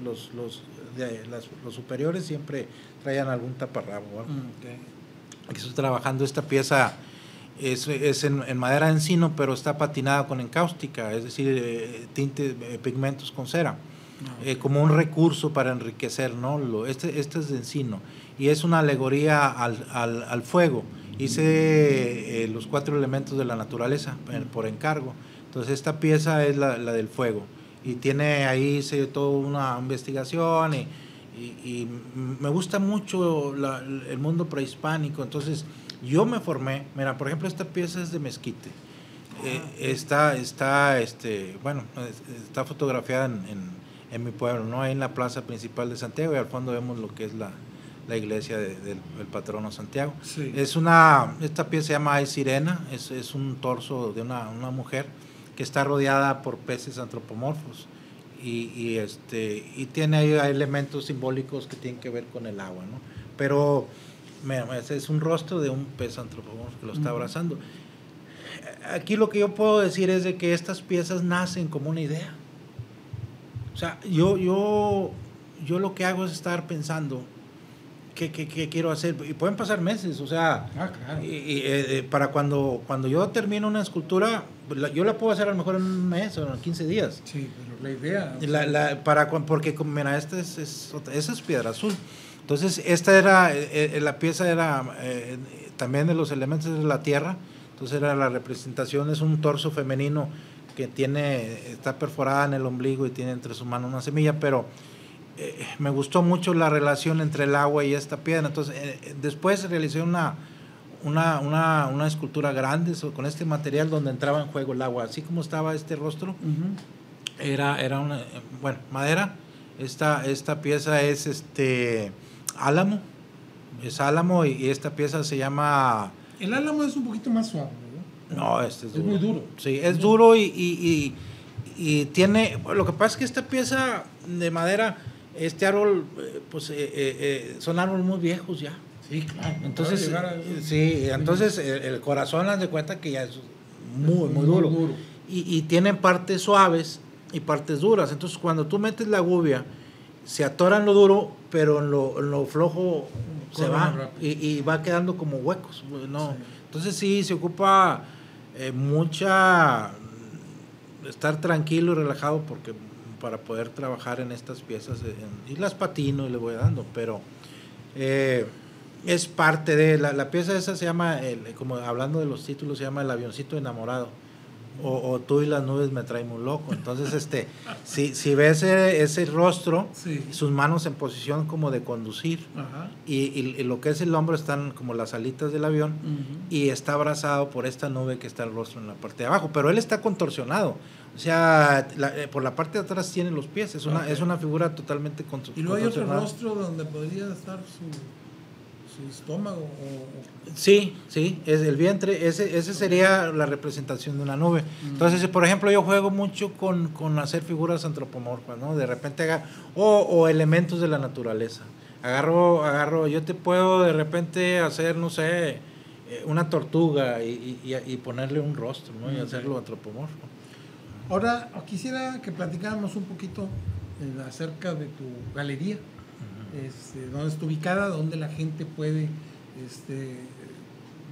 superiores siempre traían algún taparrabo, ¿no? Aquí estoy trabajando esta pieza. Es en madera de encino, pero está patinada con encáustica, es decir, pigmentos con cera, como un recurso para enriquecer, ¿no? Este es de encino y es una alegoría al fuego. Hice los 4 elementos de la naturaleza por encargo. Entonces esta pieza es la del fuego y tiene ahí toda una investigación y me gusta mucho el mundo prehispánico. Entonces yo me formé, mira, por ejemplo, esta pieza es de mezquite. Está fotografiada en mi pueblo, ¿no? Ahí en la plaza principal de Santiago, y al fondo vemos lo que es la iglesia del patrono Santiago. Sí. Esta pieza se llama Ay Sirena, es un torso de una mujer que está rodeada por peces antropomorfos y tiene ahí elementos simbólicos que tienen que ver con el agua, ¿no? Pero es un rostro de un pez antropomorfo que lo está abrazando. Aquí lo que yo puedo decir es de que estas piezas nacen como una idea. O sea, yo lo que hago es estar pensando qué quiero hacer, y pueden pasar meses, o sea, claro. Para cuando yo termino una escultura, yo la puedo hacer a lo mejor en un mes o en 15 días. Sí, pero la idea... porque mira, esa es piedra azul. Entonces, esta era, la pieza era también de los elementos de la tierra. Entonces era la representación, es un torso femenino que está perforada en el ombligo y tiene entre sus manos una semilla, pero me gustó mucho la relación entre el agua y esta piedra. Entonces, después realicé una escultura grande con este material donde entraba en juego el agua, así como estaba este rostro. Era una, madera. Esta pieza es álamo, es álamo, y esta pieza se llama... El álamo es un poquito más suave, ¿no? No, es muy duro. Sí, es duro y tiene... Lo que pasa es que esta pieza de madera, este árbol, son árboles muy viejos ya. Sí, claro. Entonces, el corazón, haz de cuenta que ya es muy duro. Y tienen partes suaves y partes duras. Entonces, cuando tú metes la gubia, se atora en lo duro, pero en lo flojo se va y va quedando como huecos, ¿no? Sí. Entonces sí, se ocupa estar tranquilo y relajado para poder trabajar en estas piezas, y las patino y le voy dando, pero es parte de la pieza esa. Se llama, como hablando de los títulos, se llama El avioncito enamorado. o tú y las nubes me traen muy loco. Entonces, si ves ese rostro, sí, sus manos en posición como de conducir, ajá, y lo que es el hombro están como las alitas del avión, y está abrazado por esta nube que está el rostro en la parte de abajo, pero él está contorsionado. O sea, por la parte de atrás tiene los pies, es una figura totalmente contorsionada. Y luego hay otro rostro donde podría estar su estómago. Sí, es el vientre, ese sería la representación de una nube. Entonces, por ejemplo, yo juego mucho con hacer figuras antropomorfas, ¿no? De repente o elementos de la naturaleza. Agarro, yo te puedo de repente hacer, no sé, una tortuga y ponerle un rostro, ¿no? Y hacerlo antropomorfo. Ahora, quisiera que platicáramos un poquito acerca de tu galería, dónde está ubicada, dónde la gente puede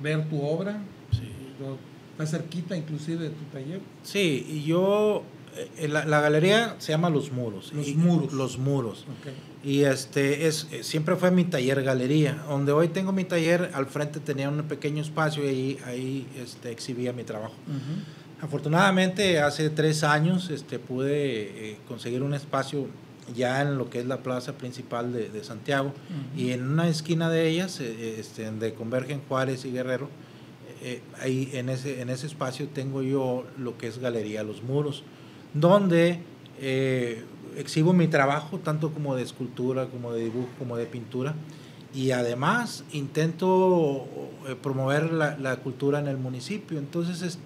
ver tu obra. Sí. Está cerquita inclusive de tu taller. Sí, y yo, la galería se llama Los Muros. Los Muros. Okay. Y siempre fue mi taller galería, donde hoy tengo mi taller, al frente tenía un pequeño espacio y ahí exhibía mi trabajo. Afortunadamente hace 3 años pude conseguir un espacio ya en lo que es la plaza principal de Santiago, y en una esquina de ellas, donde convergen Juárez y Guerrero, ahí en ese espacio tengo yo lo que es Galería Los Muros, donde exhibo mi trabajo tanto como de escultura, como de dibujo, como de pintura, y además intento promover la cultura en el municipio. Entonces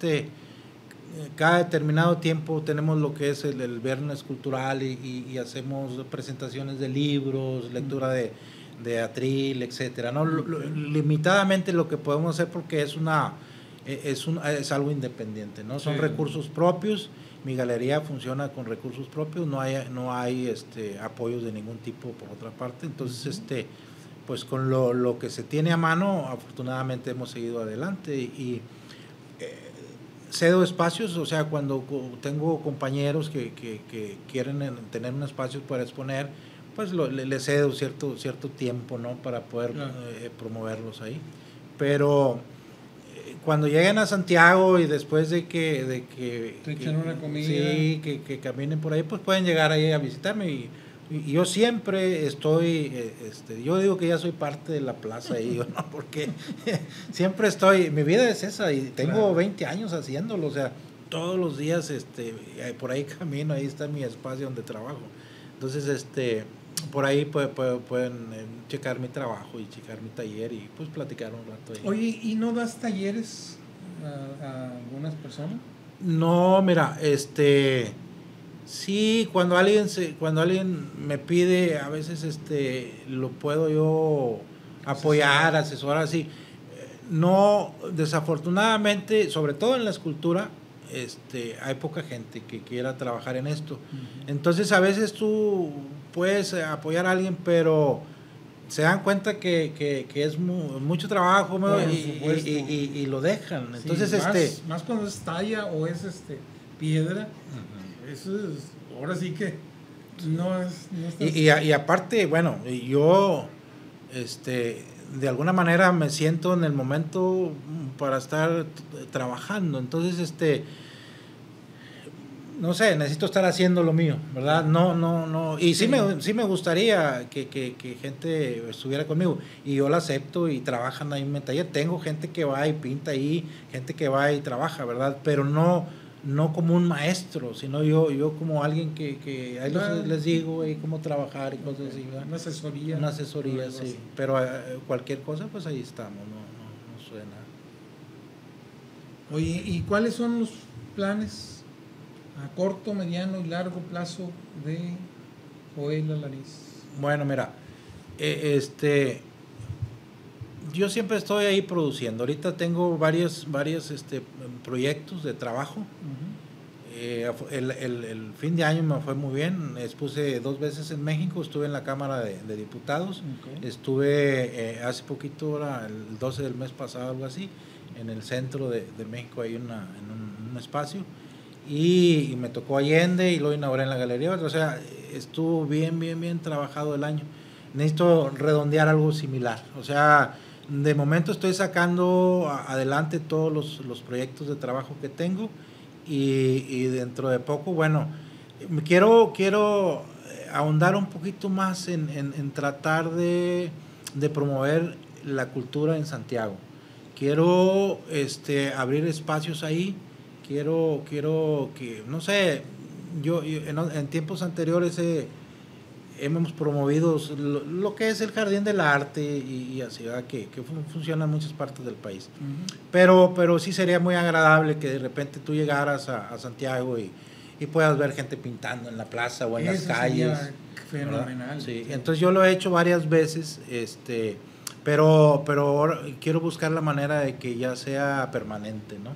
cada determinado tiempo tenemos lo que es el viernes cultural y hacemos presentaciones de libros, lectura de atril, etcétera, ¿no? Limitadamente lo que podemos hacer, porque es algo independiente, ¿no? Son recursos propios. Mi galería funciona con recursos propios, no hay apoyos de ningún tipo por otra parte. Entonces pues con lo que se tiene a mano, afortunadamente hemos seguido adelante y cedo espacios. O sea, cuando tengo compañeros que quieren tener un espacio para exponer, pues le cedo cierto tiempo, ¿no? Para poder promoverlos ahí. Pero cuando lleguen a Santiago y después de que te echan una comida, sí, que caminen por ahí, pues pueden llegar ahí a visitarme, y yo siempre estoy, yo digo que ya soy parte de la plaza ahí, ¿no? Porque siempre mi vida es esa, y tengo 20 años haciéndolo. O sea, todos los días por ahí camino, ahí está mi espacio donde trabajo. Entonces por ahí pueden checar mi trabajo y checar mi taller y pues platicar un rato ahí. Oye, ¿y no das talleres a algunas personas? No, mira, sí, cuando alguien me pide, a veces lo puedo yo apoyar, asesorar, así. No, desafortunadamente, sobre todo en la escultura, hay poca gente que quiera trabajar en esto. Entonces, a veces tú puedes apoyar a alguien, pero se dan cuenta que es mucho trabajo, y lo dejan. Entonces, sí, más cuando es talla o es piedra. Eso es, ahora sí que no es y aparte, bueno, yo de alguna manera me siento en el momento para estar trabajando. Entonces no sé, necesito estar haciendo lo mío, ¿verdad? No, y sí me gustaría que gente estuviera conmigo, y yo la acepto, y trabajan ahí en mi taller. Tengo gente que va y pinta ahí, gente que va y trabaja, ¿verdad? Pero no como un maestro, sino yo como alguien que ahí les digo cómo trabajar y cosas así, ¿verdad? Una asesoría, sí. Así. Pero cualquier cosa, pues ahí estamos, no suena. Oye, ¿y cuáles son los planes a corto, mediano y largo plazo de Joel Alariz? Bueno, mira, yo siempre estoy ahí produciendo. Ahorita tengo varios proyectos de trabajo. El fin de año me fue muy bien. Expuse 2 veces en México. Estuve en la Cámara de Diputados. Estuve hace poquito, ahora el 12 del mes pasado, algo así, en el centro de México, hay en un espacio. Y me tocó Allende, y lo inauguré en la Galería. O sea, estuvo bien trabajado el año. Necesito redondear algo similar. O sea, de momento estoy sacando adelante todos los proyectos de trabajo que tengo, y dentro de poco, bueno, quiero ahondar un poquito más en tratar de promover la cultura en Santiago. Quiero abrir espacios ahí, quiero que, no sé, yo en tiempos anteriores hemos promovido lo que es el Jardín del Arte y así, ¿verdad? Que funciona en muchas partes del país. Pero sí sería muy agradable que de repente tú llegaras a Santiago y puedas ver gente pintando en la plaza o en las calles. Fenomenal. Sí. Entonces yo lo he hecho varias veces, pero ahora quiero buscar la manera de que ya sea permanente, ¿no?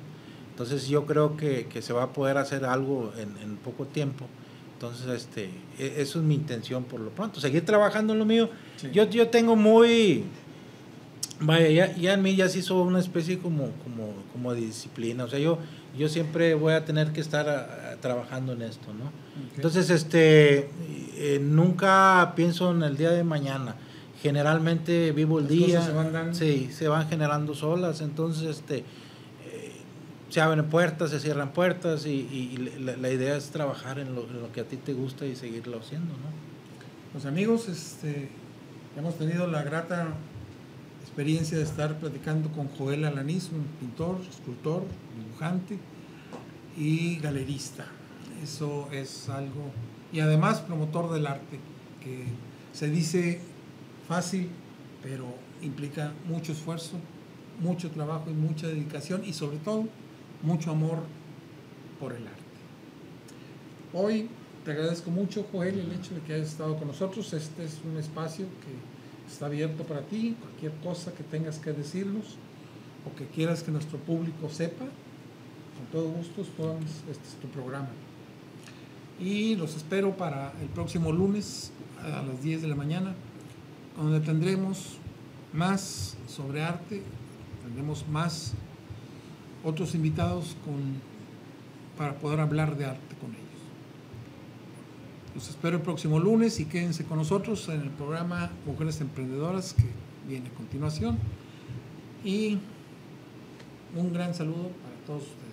Entonces yo creo que se va a poder hacer algo en poco tiempo. Entonces, eso es mi intención por lo pronto, seguir trabajando en lo mío. Sí. Yo tengo vaya, ya en mí ya se hizo una especie como de disciplina. O sea, yo siempre voy a tener que estar trabajando en esto, ¿no? Okay. Entonces, nunca pienso en el día de mañana. Generalmente vivo el día. Se van generando solas. Entonces, se abren puertas, se cierran puertas y la idea es trabajar en lo que a ti te gusta y seguirlo haciendo, ¿no? Pues amigos, hemos tenido la grata experiencia de estar platicando con Joel Alanís, un pintor, escultor, dibujante y galerista. Eso es algo, y además promotor del arte, que se dice fácil, pero implica mucho esfuerzo, mucho trabajo y mucha dedicación y sobre todo mucho amor por el arte. Hoy te agradezco mucho, Joel, el hecho de que hayas estado con nosotros. Este es un espacio que está abierto para ti. Cualquier cosa que tengas que decirnos o que quieras que nuestro público sepa, con todo gusto, este es tu programa. Y los espero para el próximo lunes a las 10 de la mañana, donde tendremos más sobre arte, tendremos más otros invitados para poder hablar de arte con ellos. Los espero el próximo lunes y quédense con nosotros en el programa Mujeres Emprendedoras, que viene a continuación. Y un gran saludo para todos ustedes.